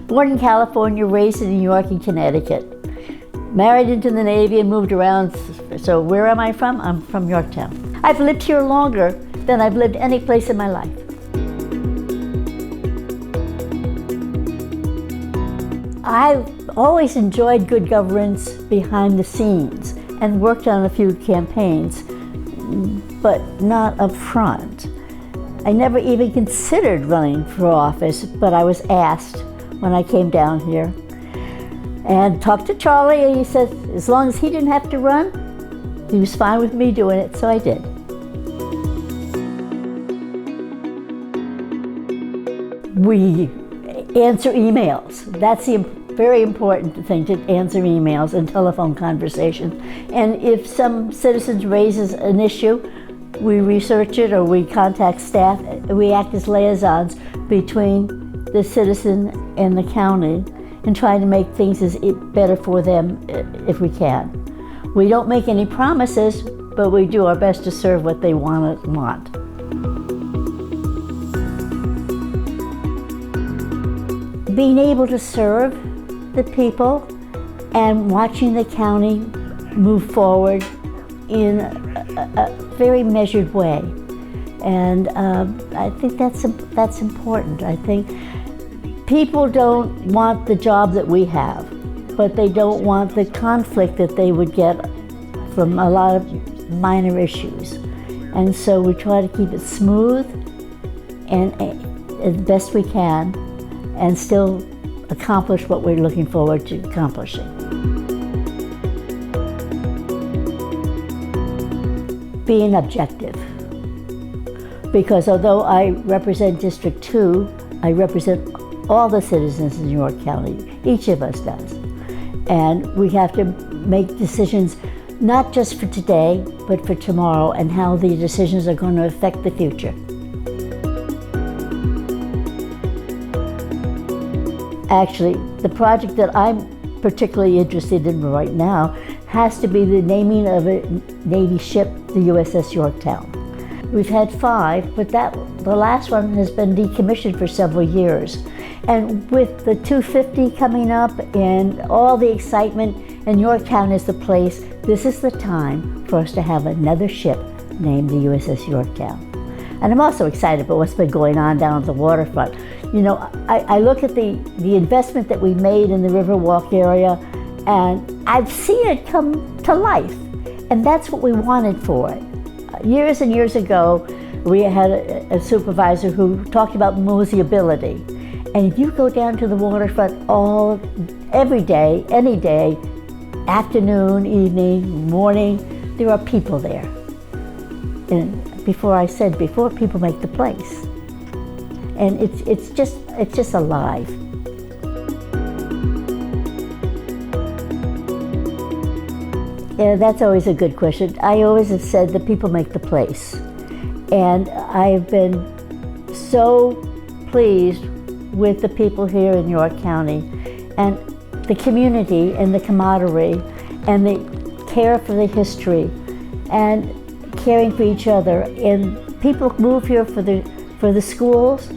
Born in California, raised in New York and Connecticut. Married into the Navy and moved around. So where am I from? I'm from Yorktown. I've lived here longer than I've lived any place in my life. I've always enjoyed good governance behind the scenes and worked on a few campaigns, but not up front. I never even considered running for office, but I was asked when I came down here. And talked to Charlie, and he said as long as he didn't have to run, he was fine with me doing it, so I did. We answer emails. That's the very important thing, to answer emails and telephone conversations. And if some citizen raises an issue, we research it or we contact staff. We act as liaisons between the citizen and the county and try to make things better for them if we can. We don't make any promises, but we do our best to serve what they want. Being able to serve the people and watching the county move forward in a very measured way. And I think that's important. I think people don't want the job that we have, but they don't want the conflict that they would get from a lot of minor issues. And so we try to keep it smooth and as best we can and still accomplish what we're looking forward to accomplishing. Being objective. Because although I represent District 2, I represent all the citizens in York County. Each of us does. And we have to make decisions not just for today, but for tomorrow and how the decisions are going to affect the future. Actually, the project that I'm particularly interested in right now has to be the naming of a Navy ship, the USS Yorktown. We've had 5, but the last one has been decommissioned for several years. And with the 250 coming up and all the excitement, and Yorktown is the place, this is the time for us to have another ship named the USS Yorktown. And I'm also excited about what's been going on down at the waterfront. You know, I look at the investment that we made in the Riverwalk area, and I've seen it come to life. And that's what we wanted for it. Years and years ago, we had a supervisor who talked about moseyability. And if you go down to the waterfront every day, any day, afternoon, evening, morning, there are people there. And before people make the place. And it's just alive. Yeah, that's always a good question. I always have said that people make the place. And I've been so pleased with the people here in York County and the community and the camaraderie and the care for the history and caring for each other. And people move here for the schools,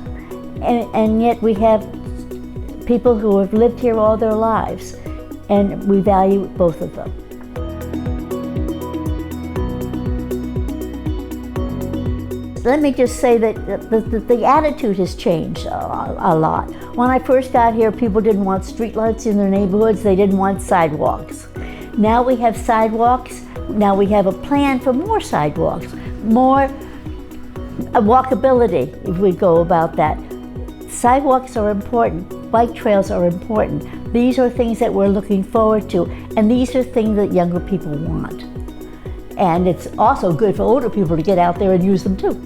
and yet we have people who have lived here all their lives, and we value both of them. Let me just say that the attitude has changed a lot. When I first got here, people didn't want streetlights in their neighborhoods. They didn't want sidewalks. Now we have sidewalks. Now we have a plan for more sidewalks, more walkability, if we go about that. Sidewalks are important. Bike trails are important. These are things that we're looking forward to, and these are things that younger people want. And it's also good for older people to get out there and use them too.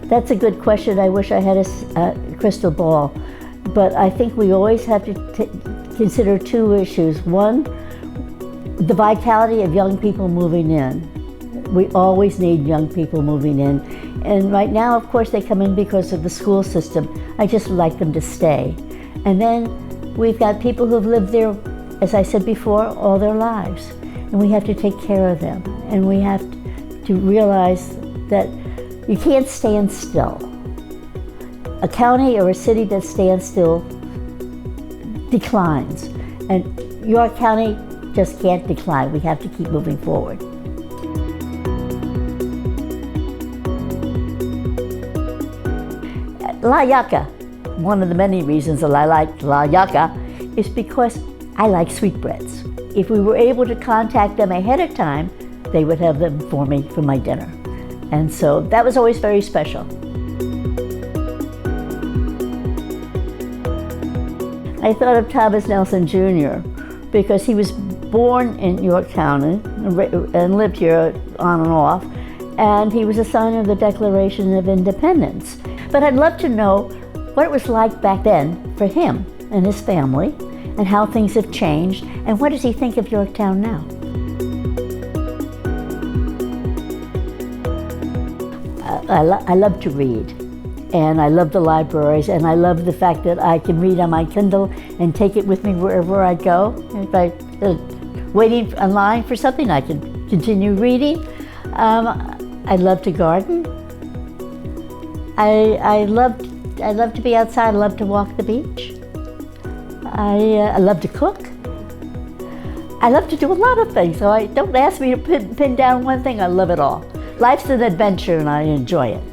That's a good question. I wish I had a crystal ball. But I think we always have to consider 2 issues. One, the vitality of young people moving in. We always need young people moving in. And right now, of course, they come in because of the school system. I just would like them to stay. And then we've got people who've lived there, as I said before, all their lives. And we have to take care of them. And we have to realize that You can't stand still. A county or a city that stands still declines. And York County just can't decline. We have to keep moving forward. La Yucca, one of the many reasons that I like La Yucca is because I like sweetbreads. If we were able to contact them ahead of time, they would have them for me for my dinner. And so that was always very special. I thought of Thomas Nelson Jr. because he was born in York County and lived here on and off, and he was a signer of the Declaration of Independence. But I'd love to know what it was like back then for him and his family, and how things have changed, and what does he think of Yorktown now? I love to read, and I love the libraries, and I love the fact that I can read on my Kindle and take it with me wherever I go. If I'm waiting in line for something, I can continue reading. I love to garden. I love to be outside. I love to walk the beach. I love to cook. I love to do a lot of things, so don't ask me to pin down one thing. I love it all. Life's an adventure and I enjoy it.